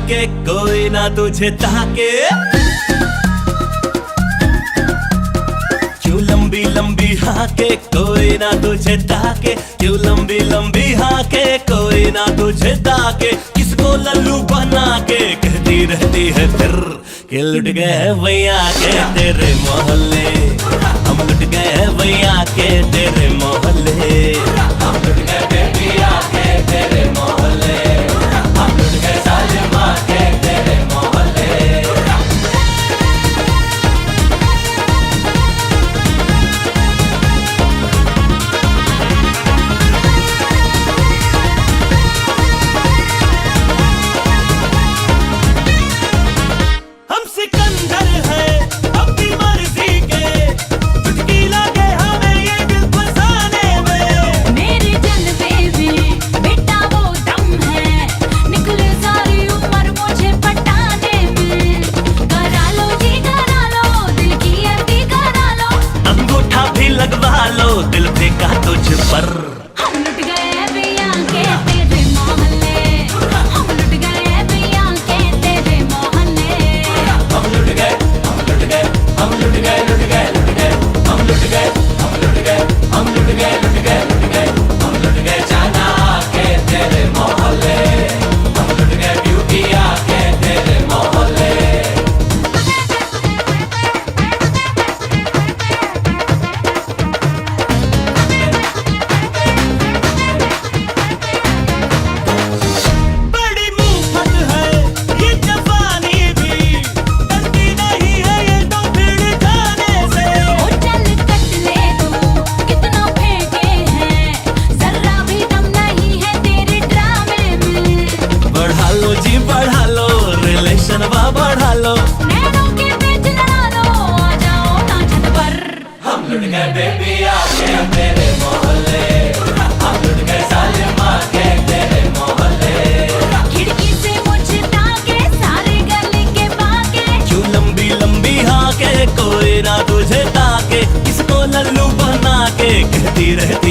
के कोई ना तुझे ताके। क्यों लंबी लंबी हाके कोई ना तुझे ताके, क्यों लंबी लंबी हाके कोई ना तुझे ताके। किसको लल्लू बना के कहती रहती है फिर कि लुट गए भैया के तेरे मोहल्ले, हम लुट गए भैया के तेरे मोहल्ले, हम लुट गए बेबिया के तेरे मोहल्ले, हम लुट गए सालिमा के तेरे मोहल्ले। हम सिकंदर है अपनी मर्जी के, चुटकी लगे हमें ये दिल फसाने में। मेरे जलवे में बेटा वो दम है, निकले सारी उम्र मुझे पटाने में। करा लो जी करा लो, दिल की अति करा लो, अंगूठा भी लगवा लो दिल फेंका तुझ पर। हम लुट गए भैया के तेरे मोहल्ले, हम लुट गए भैया के तेरे मोहल्ले। हम लुट गए, हम लुट गए, हम लुट गए, लुट गए, लुट गए, हम लुट गए, हम लुट गए, हम लुट गए, लुट गए, लुट गए, हम लुट गए जाना के तेरे मोहल्ले, हम लुट गए ब्यूटिया के तेरे मोहल्ले। बड़ी मुफ्त है ये जवानी भी, डरती नहीं है ये तो भिड़ जाने से। ओ चल कट ले तू कितना फेंके हैं, जरा भी दम नहीं है तेरे ड्रामे में। बढ़ा लो जी बढ़ा लो, रिलेशन बढ़ा लो, नैनों के बीच लड़ा लो, आ जाओ ना छत पर। हम लुट गए बेबिया के तेरे मोहल्ले, हम लुट गए सालिमा के तेरे मोहल्ले। खिड़की से मुझे ताके सारे गली के बाके, क्यों लंबी लंबी हाके कोई ना तुझे ताके, किसको लल्लू बना के कहती रहती